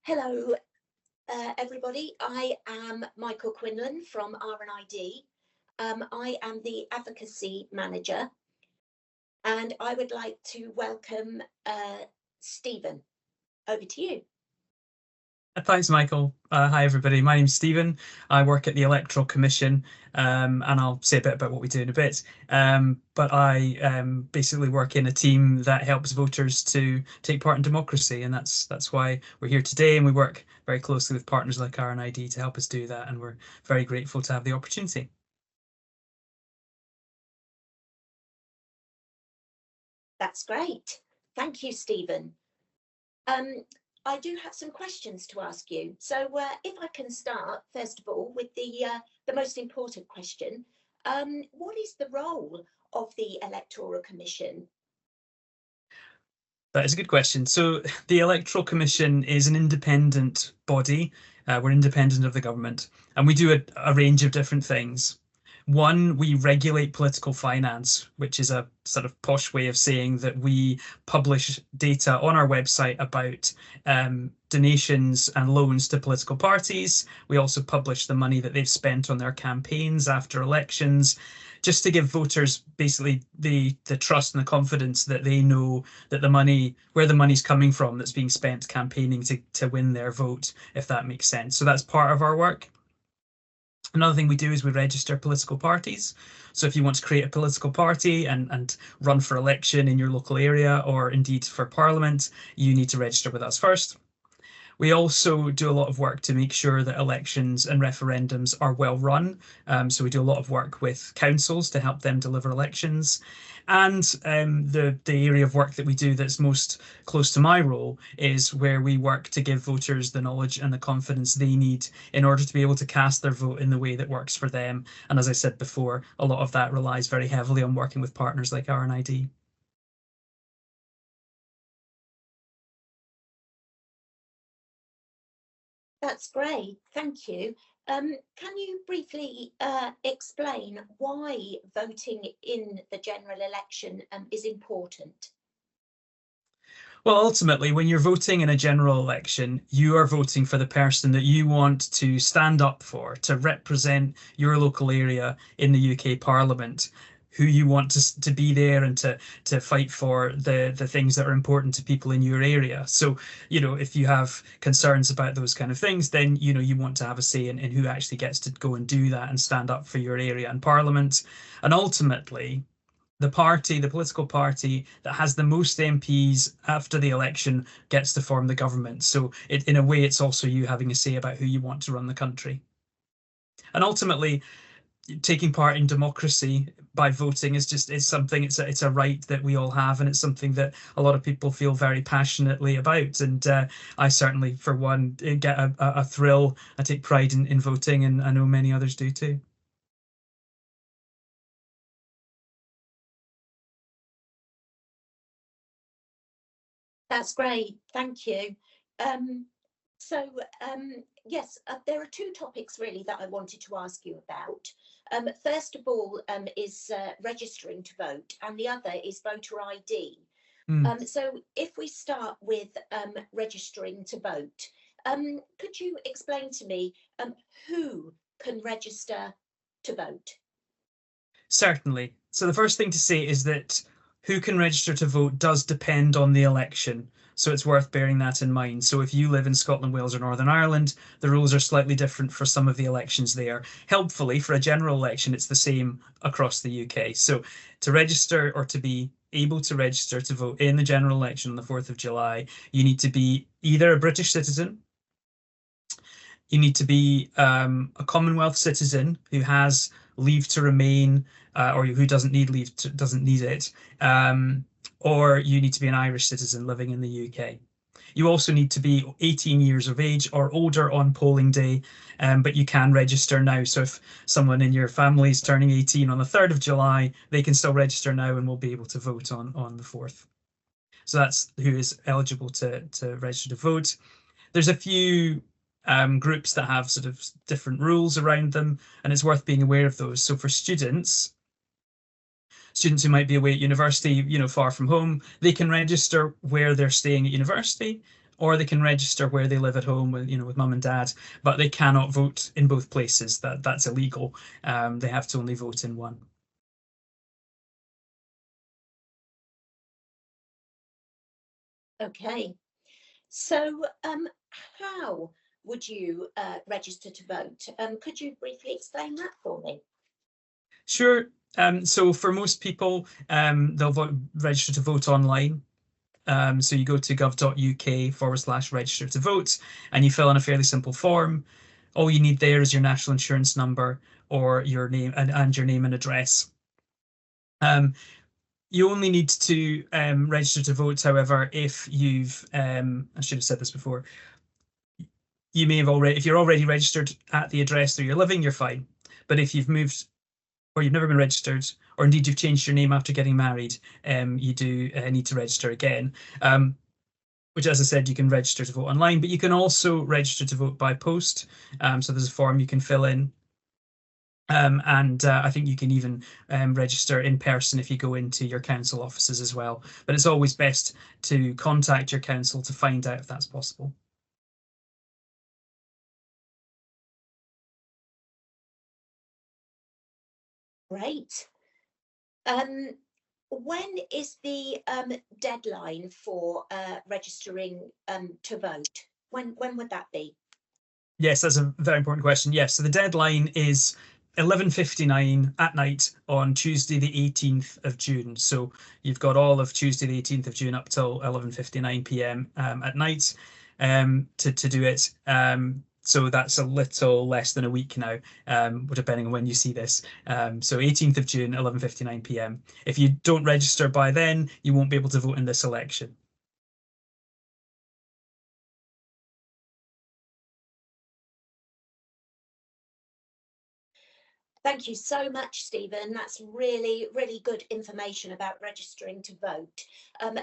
Hello, everybody. I am Michael Quinlan from RNID. I am the Advocacy Manager, and I would like to welcome Stephen. Over to you. Thanks, Michael. Hi, everybody. My name's Stephen. I work at the Electoral Commission, and I'll say a bit about what we do in a bit. But I basically work in a team that helps voters to take part in democracy, and that's why we're here today. And we work very closely with partners like RNID to help us do that, and we're very grateful to have the opportunity. That's great. Thank you, Stephen. I do have some questions to ask you. So if I can start, first of all, with the most important question, what is the role of the Electoral Commission? That is a good question. So the Electoral Commission is an independent body. We're independent of the government, and we do a range of different things. One, we regulate political finance, which is a sort of posh way of saying that we publish data on our website about donations and loans to political parties. We also publish the money that they've spent on their campaigns after elections, just to give voters basically the trust and the confidence that they know that where the money's coming from that's being spent campaigning to win their vote, if that makes sense. So that's part of our work. Another thing we do is we register political parties. So if you want to create a political party and run for election in your local area, or indeed for Parliament, you need to register with us first. We also do a lot of work to make sure that elections and referendums are well run. So we do a lot of work with councils to help them deliver elections. And the area of work that we do that's most close to my role is where we work to give voters the knowledge and the confidence they need in order to be able to cast their vote in the way that works for them. And as I said before, a lot of that relies very heavily on working with partners like RNID. That's great, thank you. Can you briefly explain why voting in the general election is important? Well, ultimately, when you're voting in a general election, you are voting for the person that you want to stand up for, to represent your local area in the UK Parliament, who you want to be there and to fight for the things that are important to people in your area. So, if you have concerns about those kind of things, then, you want to have a say in who actually gets to go and do that and stand up for your area in Parliament. And ultimately, the political party that has the most MPs after the election gets to form the government. So in a way, it's also you having a say about who you want to run the country. And ultimately, taking part in democracy by voting is something, it's a right that we all have, and it's something that a lot of people feel very passionately about. And I certainly, for one, get a thrill. I take pride in voting, and I know many others do too. That's great, thank you. Yes, there are two topics really that I wanted to ask you about. First of all is registering to vote, and the other is voter ID. So if we start with registering to vote, could you explain to me who can register to vote? Certainly. So the first thing to say is that who can register to vote does depend on the election. So it's worth bearing that in mind. So if you live in Scotland, Wales, or Northern Ireland, the rules are slightly different for some of the elections there. Helpfully, for a general election, it's the same across the UK. So to register, or to be able to register to vote in the general election on the 4th of July, you need to be either a British citizen, you need to be a Commonwealth citizen who has leave to remain, or who doesn't need it, or you need to be an Irish citizen living in the UK. You also need to be 18 years of age or older on polling day, but you can register now. So if someone in your family is turning 18 on the 3rd of July, they can still register now and will be able to vote on the 4th. So that's who is eligible to register to vote. There's a few groups that have sort of different rules around them, and it's worth being aware of those. So for students who might be away at university, far from home, they can register where they're staying at university, or they can register where they live at home with, with mum and dad, but they cannot vote in both places. That's illegal. They have to only vote in one. Okay. So how would you register to vote? Could you briefly explain that for me? Sure. So for most people, they'll register to vote online. So you go to gov.uk/register to vote, and you fill in a fairly simple form. All you need there is your national insurance number or your name and your name and address. You only need to register to vote, however, if you've, I should have said this before, you may have already, if you're already registered at the address where you're living, you're fine. But if you've moved or you've never been registered, or indeed you've changed your name after getting married, you do need to register again. Which, as I said, you can register to vote online, but you can also register to vote by post. So there's a form you can fill in. And I think you can even register in person if you go into your council offices as well. But it's always best to contact your council to find out if that's possible. Great. When is the deadline for registering to vote? When would that be? Yes, that's a very important question. Yes, so the deadline is 11:59 at night on Tuesday, the 18th of June. So you've got all of Tuesday, the 18th of June up till 11:59 p.m. At night to do it. So that's a little less than a week now, depending on when you see this. So 18th of June, 11:59 p.m. If you don't register by then, you won't be able to vote in this election. Thank you so much, Stephen. That's really, really good information about registering to vote.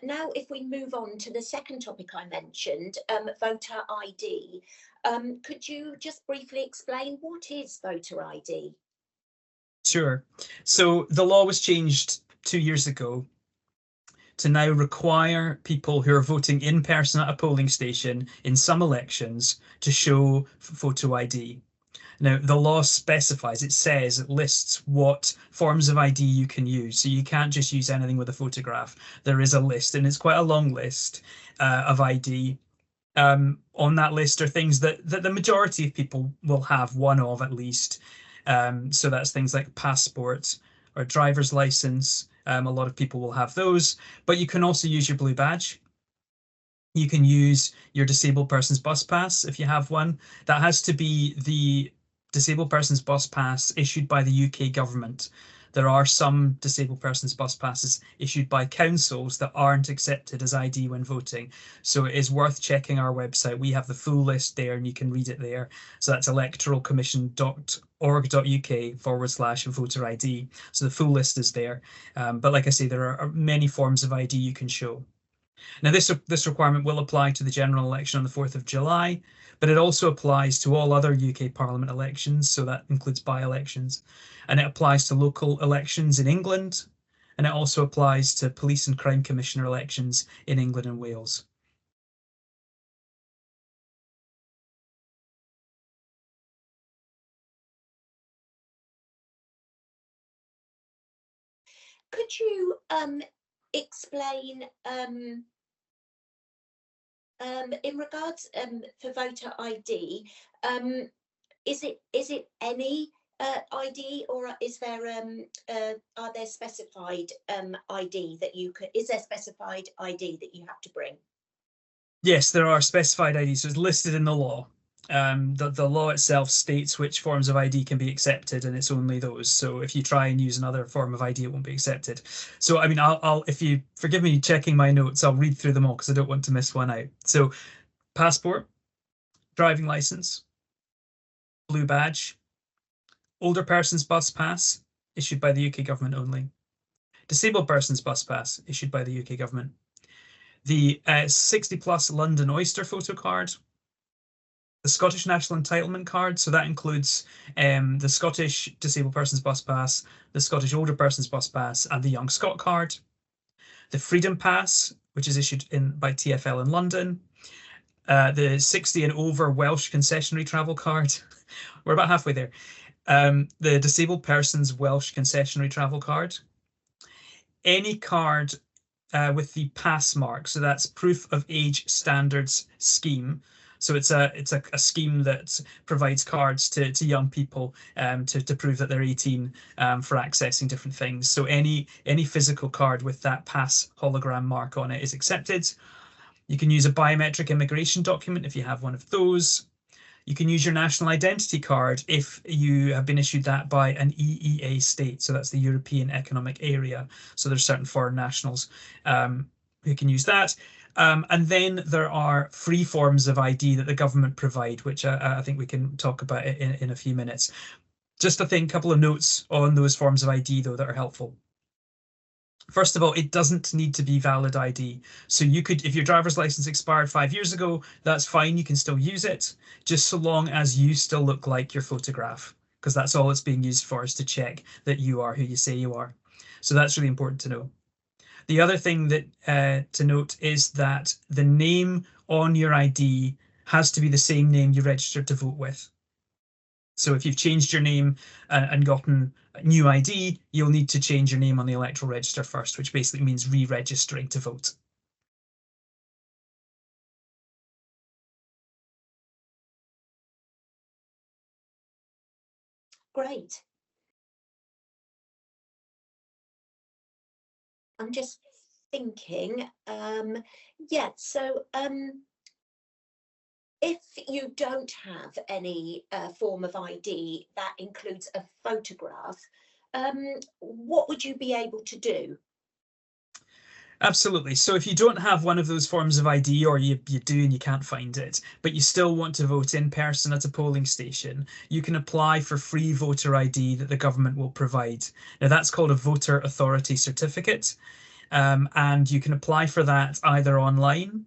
Now, if we move on to the second topic I mentioned, voter ID, could you just briefly explain what is voter ID? Sure. So the law was changed 2 years ago to now require people who are voting in person at a polling station in some elections to show photo ID. Now, the law specifies, it lists what forms of ID you can use. So you can't just use anything with a photograph. There is a list, and it's quite a long list of ID. On that list are things that the majority of people will have one of at least. So that's things like passport or driver's license. A lot of people will have those, but you can also use your blue badge. You can use your disabled person's bus pass if you have one. That has to be the disabled person's bus pass issued by the UK government. There are some disabled person's bus passes issued by councils that aren't accepted as ID when voting. So it is worth checking our website. We have the full list there and you can read it there. So that's electoralcommission.org.uk/voter ID. So the full list is there. But like I say, there are many forms of ID you can show. Now, this requirement will apply to the general election on the 4th of July, but it also applies to all other UK Parliament elections, so that includes by-elections, and it applies to local elections in England, and it also applies to Police and Crime Commissioner elections in England and Wales. Could you explain in regards for voter ID, is it any ID, or is there are there specified ID that you could? Is there specified ID that you have to bring? Yes, there are specified IDs. So it's listed in the law. The law itself states which forms of ID can be accepted, and it's only those. So if you try and use another form of ID, it won't be accepted. So I mean, I'll if you forgive me checking my notes, I'll read through them all because I don't want to miss one out. So passport, driving license, blue badge, older person's bus pass issued by the UK government only, disabled person's bus pass issued by the UK government, the 60+ London Oyster photo card, the Scottish National Entitlement Card, so that includes the Scottish Disabled Persons Bus Pass, the Scottish Older Persons Bus Pass, and the Young Scot Card, the Freedom Pass, which is issued by TfL in London, the 60 and over Welsh concessionary travel card. We're about halfway there. The disabled person's Welsh concessionary travel card. Any card with the pass mark, so that's proof of age standards scheme. So it's a scheme that provides cards to young people to prove that they're 18 for accessing different things. So any physical card with that pass hologram mark on it is accepted. You can use a biometric immigration document if you have one of those. You can use your national identity card if you have been issued that by an EEA state. So that's the European Economic Area. So there's certain foreign nationals who can use that. And then there are free forms of ID that the government provide, which I think we can talk about in a few minutes. Just a couple of notes on those forms of ID, though, that are helpful. First of all, it doesn't need to be valid ID. So you could, if your driver's license expired 5 years ago, that's fine. You can still use it, just so long as you still look like your photograph, because that's all it's being used for, is to check that you are who you say you are. So that's really important to know. The other thing that to note is that the name on your ID has to be the same name you registered to vote with. So if you've changed your name and gotten a new ID, you'll need to change your name on the electoral register first, which basically means re-registering to vote. Great. I'm just thinking, yeah, so if you don't have any form of ID that includes a photograph, what would you be able to do? Absolutely. So if you don't have one of those forms of ID, or you do and you can't find it, but you still want to vote in person at a polling station, you can apply for free voter ID that the government will provide. Now that's called a voter authority certificate. And you can apply for that either online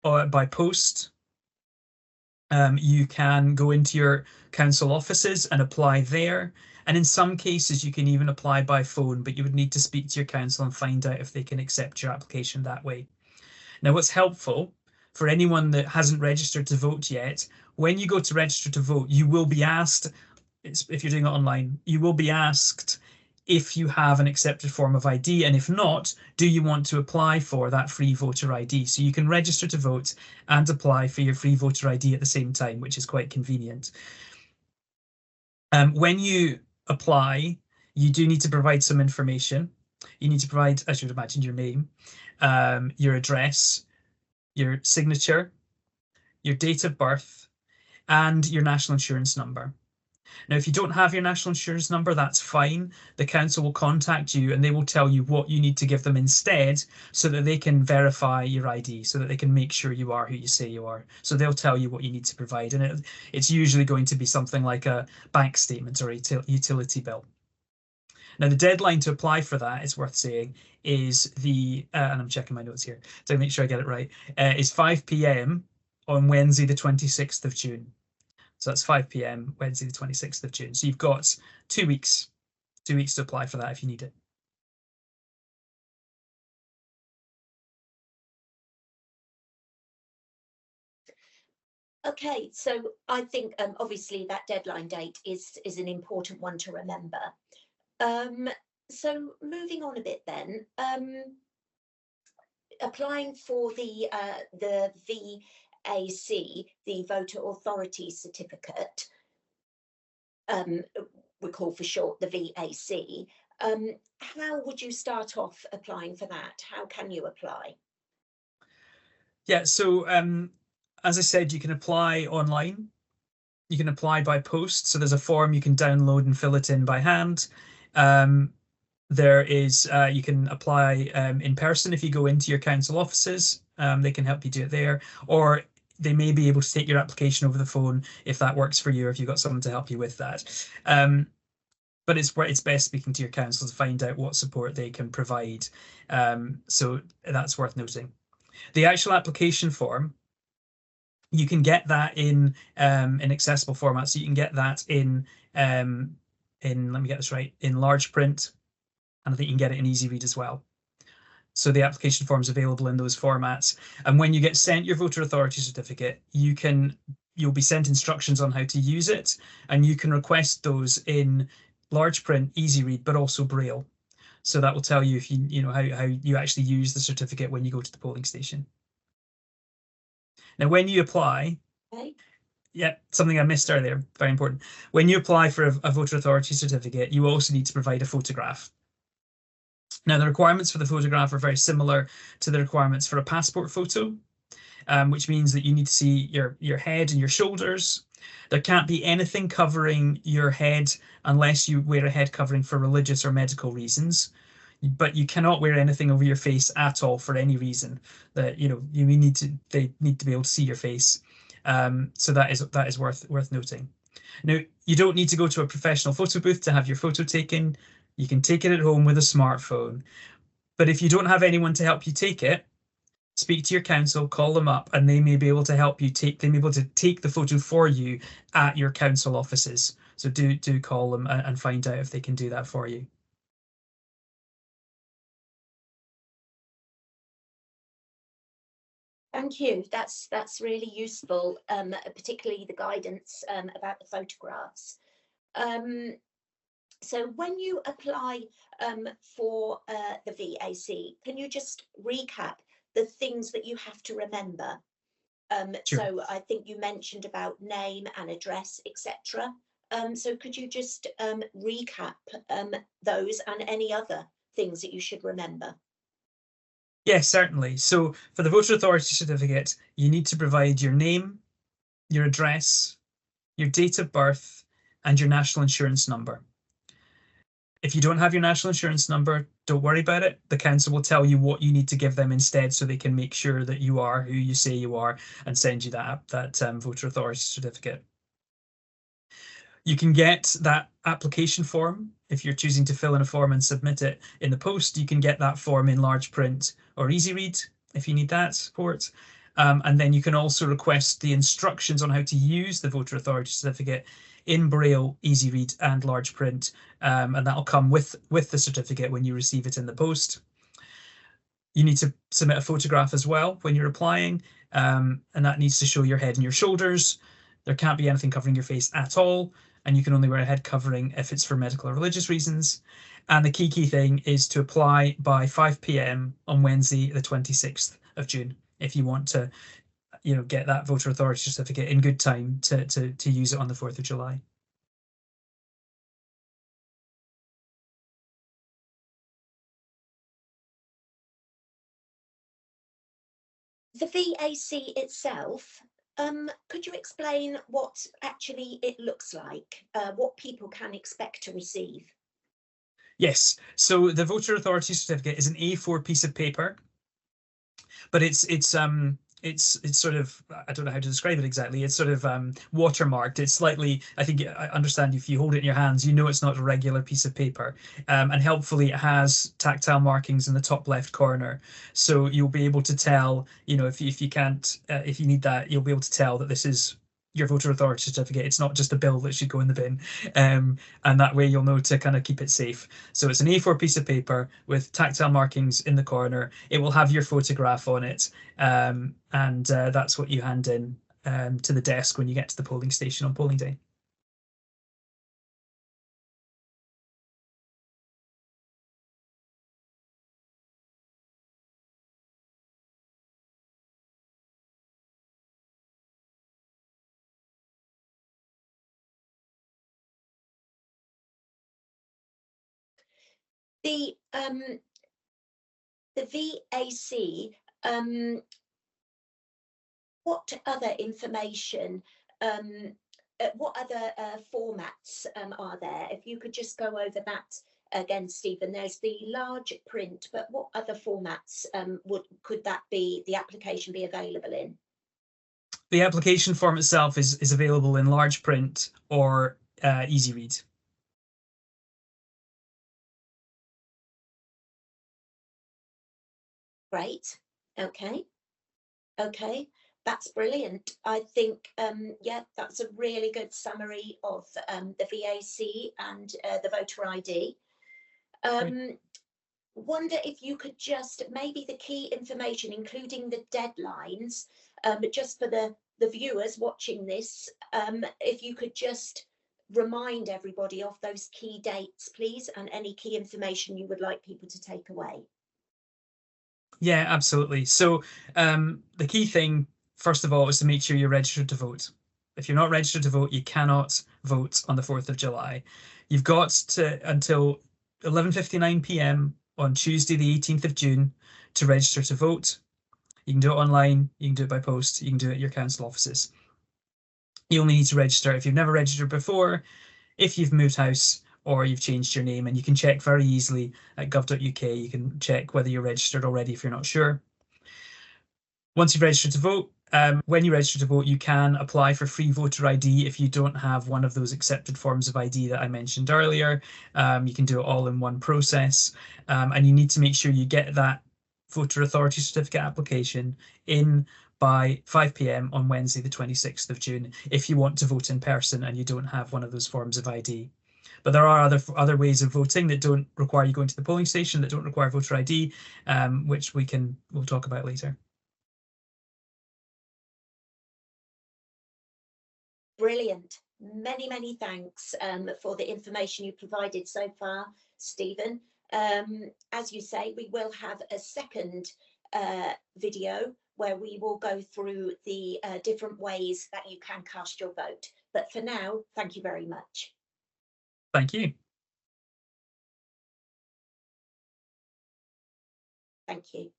or by post. You can go into your council offices and apply there. And in some cases, you can even apply by phone, but you would need to speak to your council and find out if they can accept your application that way. Now, what's helpful for anyone that hasn't registered to vote yet, when you go to register to vote, you will be asked, if you're doing it online, you will be asked if you have an accepted form of ID, and if not, do you want to apply for that free voter ID? So you can register to vote and apply for your free voter ID at the same time, which is quite convenient. When you apply, you do need to provide some information. You need to provide, as you'd imagine, your name, your address, your signature, your date of birth, and your national insurance number. Now, if you don't have your national insurance number, that's fine. The council will contact you and they will tell you what you need to give them instead, so that they can verify your ID, so that they can make sure you are who you say you are. So they'll tell you what you need to provide. And it's usually going to be something like a bank statement or a utility bill. Now, the deadline to apply for that, it's worth saying, is and I'm checking my notes here to make sure I get it right, is 5 p.m. on Wednesday, the 26th of June. So that's 5 p.m. Wednesday, the 26th of June. So you've got 2 weeks, 2 weeks to apply for that if you need it. Okay, so I think obviously that deadline date is an important one to remember. So moving on a bit then, applying for the VAC, the Voter Authority Certificate, we call for short the VAC. How would you start off applying for that? How can you apply? Yeah, so as I said, you can apply online. You can apply by post. So there's a form you can download and fill it in by hand. There is, you can apply in person if you go into your council offices. They can help you do it there, or they may be able to take your application over the phone if that works for you, or if you've got someone to help you with that. But it's best speaking to your council to find out what support they can provide. So that's worth noting. The actual application form, you can get that in accessible format. So you can get that in let me get this right, in large print, and I think you can get it in easy read as well. So the application form is available in those formats. And when you get sent your voter authority certificate, you'll be sent instructions on how to use it, and you can request those in large print, easy read, but also Braille. So that will tell you if you know how you actually use the certificate when you go to the polling station. Now, when you apply, yeah, something I missed earlier, very important. When you apply for a voter authority certificate, you also need to provide a photograph. Now, the requirements for the photograph are very similar to the requirements for a passport photo, which means that you need to see your head and your shoulders. There can't be anything covering your head unless you wear a head covering for religious or medical reasons. But you cannot wear anything over your face at all for any reason. That they need to be able to see your face. So that is worth noting. Now, you don't need to go to a professional photo booth to have your photo taken. You can take it at home with a smartphone. But if you don't have anyone to help you take it, speak to your council, call them up, and they may be able to help you they may be able to take the photo for you at your council offices. So do call them and find out if they can do that for you. Thank you. That's really useful, particularly the guidance about the photographs. So when you apply for the VAC, can you just recap the things that you have to remember? Sure. So I think you mentioned about name and address, etc. So could you just recap those and any other things that you should remember? Yes, certainly. So for the voter authority certificate, you need to provide your name, your address, your date of birth, and your national insurance number. If you don't have your national insurance number, don't worry about it. The council will tell you what you need to give them instead, so they can make sure that you are who you say you are and send you that voter authority certificate. You can get that application form if you're choosing to fill in a form and submit it in the post. You can get that form in large print or easy read if you need that support. And then you can also request the instructions on how to use the voter authority certificate in Braille, easy read, and large print, and that'll come with the certificate when you receive it in the post. You need to submit a photograph as well when you're applying, and that needs to show your head and your shoulders. There can't be anything covering your face at all, and you can only wear a head covering if it's for medical or religious reasons. And the key thing is to apply by 5 p.m. on Wednesday, the 26th of June, if you want to get that voter authority certificate in good time to use it on the 4th of July. The VAC itself, could you explain what actually it looks like, what people can expect to receive? Yes, so the voter authority certificate is an A4 piece of paper, but it's sort of, I don't know how to describe it exactly. It's sort of watermarked. It's slightly, I think, I understand if you hold it in your hands, you know it's not a regular piece of paper. And helpfully, it has tactile markings in the top left corner, so you'll be able to tell, if you can't, if you need that, you'll be able to tell that this is your voter authority certificate. It's not just a bill that should go in the bin, and that way you'll know to kind of keep it safe. So it's an A4 piece of paper with tactile markings in the corner. It will have your photograph on it, and that's what you hand in to the desk when you get to the polling station on polling day. The VAC, what other information, what other formats are there? If you could just go over that again, Stephen. There's the large print, but what other formats could that be, the application be available in? The application form itself is available in large print or easy read. Great. Okay. That's brilliant. I think, yeah, that's a really good summary of the VAC and the voter ID. wonder if you could just, maybe the key information, including the deadlines, just for the viewers watching this, if you could just remind everybody of those key dates, please, and any key information you would like people to take away. Yeah, absolutely. So the key thing, first of all, is to make sure you're registered to vote. If you're not registered to vote, you cannot vote on the 4th of July. You've got to until 11:59 p.m. on Tuesday, the 18th of June, to register to vote. You can do it online, you can do it by post, you can do it at your council offices. You only need to register if you've never registered before, if you've moved house, or you've changed your name, and you can check very easily at gov.uk. You can check whether you're registered already if you're not sure. Once you've registered to vote, when you register to vote, you can apply for free voter ID if you don't have one of those accepted forms of ID that I mentioned earlier. You can do it all in one process, and you need to make sure you get that voter authority certificate application in by 5 p.m. on Wednesday, the 26th of June, if you want to vote in person and you don't have one of those forms of ID. But there are other ways of voting that don't require you going to the polling station, that don't require voter ID, which we'll talk about later. Brilliant. Many, many thanks for the information you provided so far, Stephen. As you say, we will have a second video where we will go through the different ways that you can cast your vote. But for now, thank you very much. Thank you. Thank you.